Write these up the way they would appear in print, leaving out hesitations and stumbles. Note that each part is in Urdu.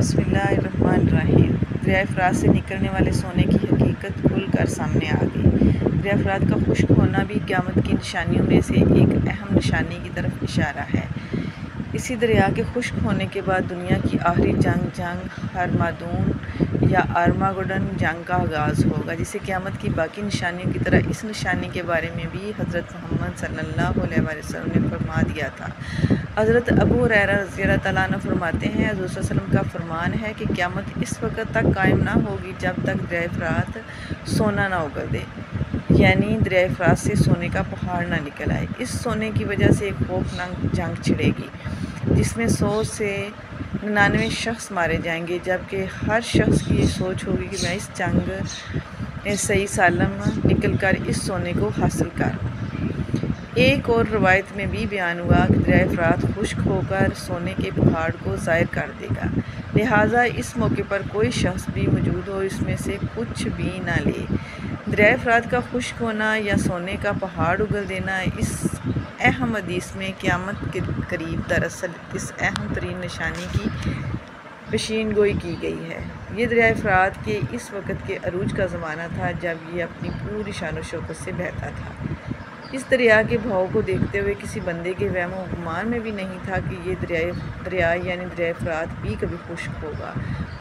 بسم اللہ الرحمن الرحیم۔ دریائے فرات سے نکلنے والے سونے کی حقیقت کھل کر سامنے آ گئی۔ دریائے فرات کا خشک ہونا بھی قیامت کی نشانیوں میں سے ایک اہم نشانی کی طرف اشارہ ہے۔ اسی دریا کے خشک ہونے کے بعد دنیا کی آخری جنگ ہرمادون یا آرماگڈن جنگ کا آغاز ہوگا، جسے قیامت کی باقی نشانیوں کی طرح اس نشانی کے بارے میں بھی حضرت محمد صلی اللہ علیہ وسلم نے فرما دیا تھا۔ حضرت ابو ہریرہ رضی اللہ تعالیٰ عنہ فرماتے ہیں، حضور صلی اللہ علیہ وسلم کا فرمان ہے کہ قیامت اس وقت تک قائم نہ ہوگی جب تک دریائے فرات سونا نہ اگل دے، یعنی دریائے فرات سے سونے کا پہاڑ نہ نکل آئے۔ اس سونے کی وجہ سے ایک خوفناک جنگ چھڑے گی جس میں 100 سے 99 شخص مارے جائیں گے، جبکہ ہر شخص کی یہ سوچ ہوگی کہ میں اس جنگ صحیح سالم نکل کر اس سونے کو حاصل کروں۔ ایک اور روایت میں بھی بیان ہوا کہ دریائے فرات خشک ہو کر سونے کے پہاڑ کو ظاہر کر دے گا، لہٰذا اس موقع پر کوئی شخص بھی موجود ہو اس میں سے کچھ بھی نہ لے۔ دریائے فرات کا خشک ہونا یا سونے کا پہاڑ اگل دینا، اس اہم حدیث میں قیامت کے قریب دراصل اس اہم ترین نشانی کی پیشین گوئی کی گئی ہے۔ یہ دریائے فرات کے اس وقت کے عروج کا زمانہ تھا جب یہ اپنی پوری شان و شوکت سے بہتا تھا۔ اس دریا کے بہاؤ کو دیکھتے ہوئے کسی بندے کے وہم و گمان میں بھی نہیں تھا کہ یہ دریا یعنی دریائے فرات بھی کبھی خشک ہوگا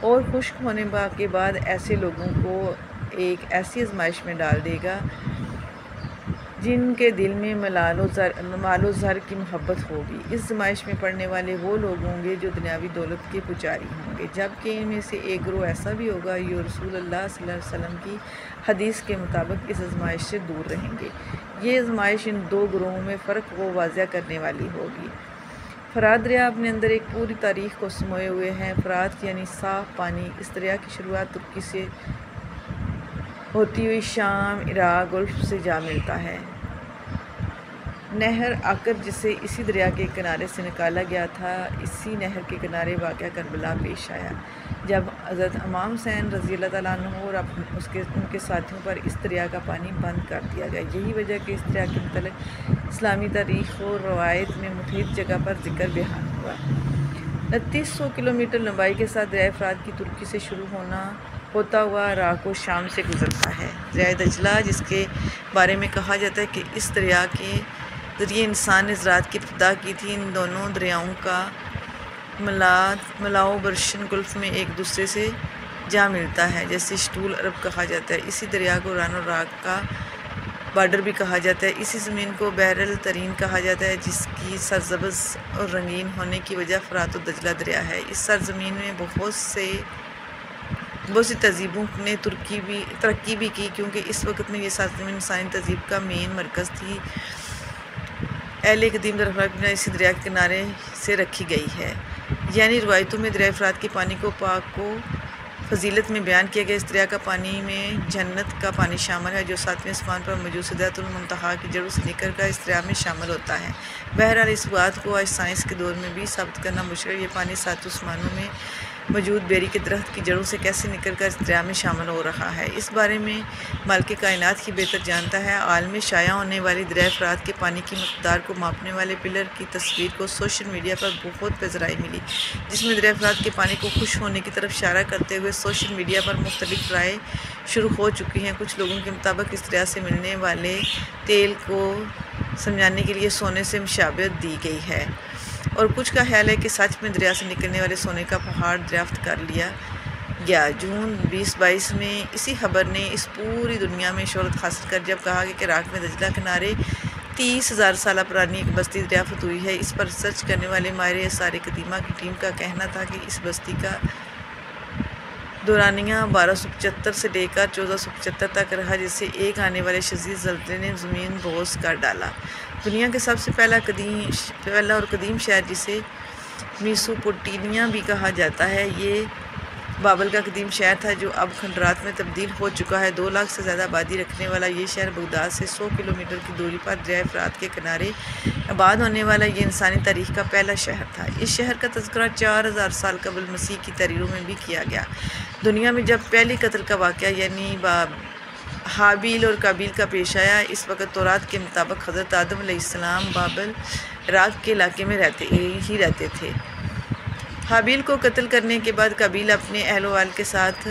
اور خشک ہونے کے بعد ایسے لوگوں کو ایک ایسی آزمائش میں ڈال دے گا جن کے دل میں مال و زر کی محبت ہوگی۔ اس آزمائش میں پڑنے والے وہ لوگ ہوں گے جو دنیاوی دولت کے پجاری ہوں گے، جبکہ ان میں سے ایک گروہ ایسا بھی ہوگا جو رسول اللہ صلی اللہ علیہ وسلم کی حدیث کے مطابق اس آزمائش سے دور رہیں گے۔ یہ آزمائش ان دو گروہوں میں فرق کو واضح کرنے والی ہوگی۔ فرات دریا اپنے اندر ایک پوری تاریخ کو سموئے ہوئے ہے۔ فرات یعنی صاف پانی۔ اس دریا کی شروعات ترکی سے ہوتی ہوئی شام، عراق، گلف سے جا ملتا ہے۔ نہر عقر جسے اسی دریا کے کنارے سے نکالا گیا تھا، اسی نہر کے کنارے واقعہ کربلا پیش آیا، جب حضرت امام حسین رضی اللہ تعالیٰ عنہ اور ان کے ساتھیوں پر اس دریا کا پانی بند کر دیا گیا۔ یہی وجہ کہ اس دریا کے متعلق اسلامی تاریخ اور روایت میں محیط جگہ پر ذکر بیان ہوا۔ 2900 کلومیٹر لمبائی کے ساتھ دریائے فرات کی ترکی سے شروع ہوتا ہوا عراق و شام سے گزرتا ہے۔ دریائے دجلہ، جس کے بارے میں کہا جاتا ہے کہ اس دریا کے ذریعے انسان نے زراعت کی ابتدا کی تھی، ان دونوں دریاؤں کا ملاؤ پرشین گلف میں ایک دوسرے سے جا ملتا ہے، جیسے شٹول عرب کہا جاتا ہے۔ اسی دریا کو ایران اور عراق کا بارڈر بھی کہا جاتا ہے۔ اسی زمین کو بحر الطرین کہا جاتا ہے، جس کی سرسبز اور رنگین ہونے کی وجہ فرات و دجلہ دریا ہے۔ اس سرزمین میں بہت سی تہذیبوں نے ترقی بھی کی، کیونکہ اس وقت میں یہ سرزمین انسانی تہذیب کا مین مرکز تھی۔ اہل قدیم درفرات اسی دریا کے کنارے سے رکھی گئی ہے، یعنی روایتوں میں دریائے فرات کے پانی کو پاک و فضیلت میں بیان کیا گیا۔ اس دریا کا پانی میں جنت کا پانی شامل ہے، جو 7ویں آسمان پر موجود سدرۃ المنتہا کی جڑوں سے نکل کر اس دریا میں شامل ہوتا ہے۔ بہرحال اس بات کو آج سائنس کے دور میں بھی ثابت کرنا مشکل ہے، یہ پانی 7 آسمانوں میں موجود بیری کے درخت کی جڑوں سے کیسے نکل کر اس دریا میں شامل ہو رہا ہے۔ اس بارے میں مالک کائنات ہی بہتر جانتا ہے۔ عالم میں شائع ہونے والی دریائے فرات کے پانی کی مقدار کو ماپنے والے پلر کی تصویر کو سوشل میڈیا پر بہت پذیرائی ملی، جس میں دریائے فرات کے پانی کو خشک ہونے کی طرف اشارہ کرتے ہوئے سوشل میڈیا پر مختلف رائے شروع ہو چکی ہیں۔ کچھ لوگوں کے مطابق اس دریا سے ملنے والے تیل کو سمجھانے کے لیے سونے سے مشابہت دی گئی ہے، اور کچھ کا خیال ہے کہ سچ میں دریا سے نکلنے والے سونے کا پہاڑ دریافت کر لیا گیا۔ جون 2022 میں اسی خبر نے اس پوری دنیا میں شہرت حاصل کر جب کہا کہ عراق میں دجلہ کنارے 30,000 سالہ پرانی ایک بستی دریافت ہوئی ہے۔ اس پر ریسرچ کرنے والے ماہر آثار قدیمہ کی ٹیم کا کہنا تھا کہ اس بستی کا دورانیہ 1275 سے لے کر 1475 تک رہا، جس سے ایک آنے والے شدید زلزلے نے زمین بوس کر ڈالا۔ دنیا کے سب سے پہلا اور قدیم شہر، جسے میسوپوٹیمیا بھی کہا جاتا ہے، یہ بابل کا قدیم شہر تھا، جو اب کھنڈرات میں تبدیل ہو چکا ہے۔ 2 لاکھ سے زیادہ آبادی رکھنے والا یہ شہر بغداد سے 100 کلومیٹر کی دوری پر دریائے فرات کے کنارے آباد ہونے والا یہ انسانی تاریخ کا پہلا شہر تھا۔ اس شہر کا تذکرہ 4000 سال قبل مسیح کی تحریروں میں بھی کیا گیا۔ دنیا میں جب پہلے قتل کا واقعہ یعنی حابیل اور قابیل کا پیش آیا، اس وقت تورات کے مطابق حضرت آدم علیہ السلام بابل عراق کے علاقے میں رہتے تھے۔ حابیل کو قتل کرنے کے بعد قابیل اپنے اہل وعیال کے ساتھ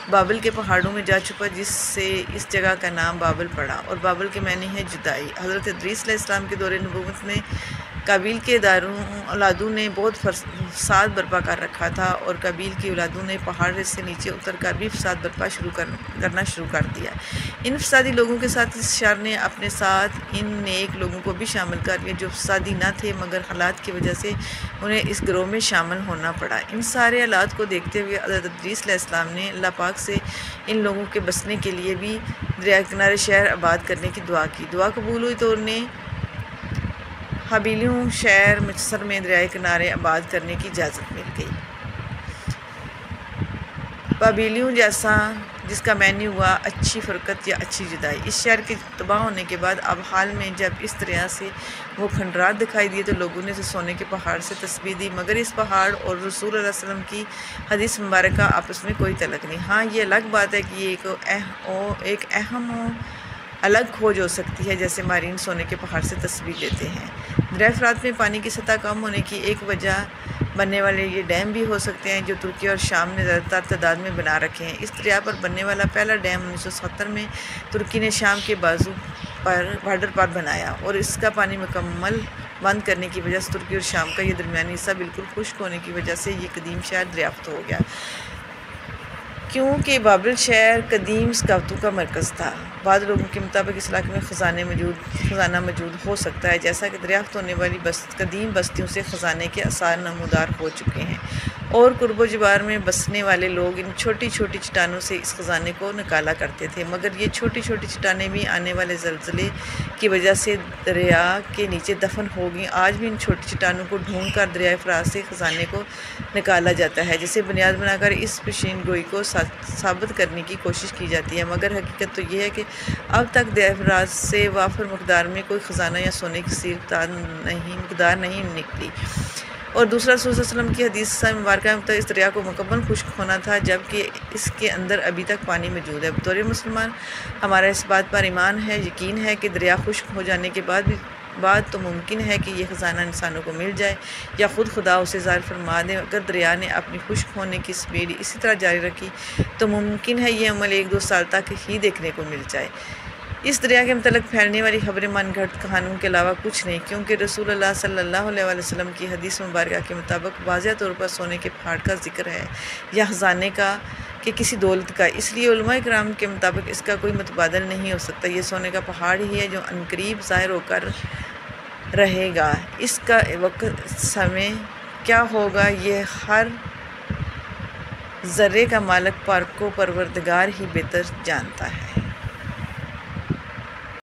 بابل کے پہاڑوں میں جا چھپا، جس سے اس جگہ کا نام بابل پڑا، اور بابل کے معنی ہے جدائی۔ حضرت ادریس علیہ السلام کے دور نبوت میں قابیل کے اولادوں نے بہت فساد برپا کر رکھا تھا، اور قابیل کی اولادوں نے پہاڑ سے نیچے اتر کر بھی فساد برپا کرنا شروع کر دیا۔ ان فسادی لوگوں کے ساتھ اس شر نے اپنے ساتھ ان نیک لوگوں کو بھی شامل کر لیا جو فسادی نہ تھے، مگر حالات کی وجہ سے انہیں اس گروہ میں شامل ہونا پڑا۔ ان سارے حالات کو دیکھتے ہوئے حضرت ادریس علیہ السلام نے اللہ پاک سے ان لوگوں کے بسنے کے لیے بھی دریا کے کنارے شہر آباد کرنے کی دعا کی۔ دعا قبول ہوئی تو انہیں حابیلیوں شہر مصر میں دریائے کنارے آباد کرنے کی اجازت مل گئی۔ بابلیوں جس کا معنی ہوا اچھی فرقت یا اچھی جدائی۔ اس شہر کے تباہ ہونے کے بعد اب حال میں جب اس دریا سے وہ کھنڈرات دکھائی دیے تو لوگوں نے اسے سونے کے پہاڑ سے تسبیح دی، مگر اس پہاڑ اور رسول اللہ علیہ وسلم کی حدیث مبارکہ آپس میں کوئی تعلق نہیں۔ ہاں یہ الگ بات ہے کہ یہ ایک اہم و الگ کھوج ہو سکتی ہے، جیسے ماہرین سونے کے پہاڑ سے تسبیح لیتے ہیں۔ دریائے فرات میں پانی کی سطح کم ہونے کی ایک وجہ بننے والے یہ ڈیم بھی ہو سکتے ہیں جو ترکی اور شام نے زیادہ تر تعداد میں بنا رکھے ہیں۔ اس دریا پر بننے والا پہلا ڈیم 1970 میں ترکی نے شام کے بازو پر بارڈر پر بنایا، اور اس کا پانی مکمل بند کرنے کی وجہ سے ترکی اور شام کا یہ درمیانی حصہ بالکل خشک ہونے کی وجہ سے یہ قدیم شہر دریافت ہو گیا، کیونکہ بابل شہر قدیم ثقافتوں کا مرکز تھا۔ بعض لوگوں کے مطابق اس علاقے میں خزانہ موجود ہو سکتا ہے، جیسا کہ دریافت ہونے والی قدیم بستیوں سے خزانے کے آثار نمودار ہو چکے ہیں، اور قرب و جوار میں بسنے والے لوگ ان چھوٹی چھوٹی چٹانوں سے اس خزانے کو نکالا کرتے تھے، مگر یہ چھوٹی چھوٹی چٹانیں بھی آنے والے زلزلے کی وجہ سے دریا کے نیچے دفن ہو گئیں۔ آج بھی ان چھوٹی چٹانوں کو ڈھونڈ کر دریائے فرات سے خزانے کو نکالا جاتا ہے، جسے بنیاد بنا کر اس پیشین گوئی کو ثابت کرنے کی کوشش کی جاتی ہے، مگر حقیقت تو یہ ہے کہ اب تک دریائے فرات سے وافر مقدار میں کوئی خزانہ یا سونے کی کثیر مقدار نہیں نکلی۔ اور دوسرا رسول صلی اللہ علیہ وسلم کی حدیث مبارکہ میں مطابق اس دریا کو مکمل خشک ہونا تھا جبکہ اس کے اندر ابھی تک پانی موجود ہے۔ بطور مسلمان ہمارا اس بات پر ایمان ہے، یقین ہے کہ دریا خشک ہو جانے کے بعد تو ممکن ہے کہ یہ خزانہ انسانوں کو مل جائے یا خود خدا اسے ظاہر فرما دے۔ اگر دریا نے اپنی خشک ہونے کی سپیڈ اسی طرح جاری رکھی تو ممکن ہے یہ عمل 1-2 سال تک ہی دیکھنے کو مل جائے۔ اس دریا کے متعلق پھیلنے والی خبریں من گھڑت کہانیوں کے علاوہ کچھ نہیں، کیونکہ رسول اللہ صلی اللہ علیہ وسلم کی حدیث مبارکہ کے مطابق واضح طور پر سونے کے پہاڑ کا ذکر ہے یا خزانے کا کہ کسی دولت کا، اس لیے علماء کرام کے مطابق اس کا کوئی متبادل نہیں ہو سکتا۔ یہ سونے کا پہاڑ ہی ہے جو عنقریب ظاہر ہو کر رہے گا۔ اس کا وقت سمے کیا ہوگا یہ ہر ذرے کا مالک پروردگار ہی بہتر جانتا ہے۔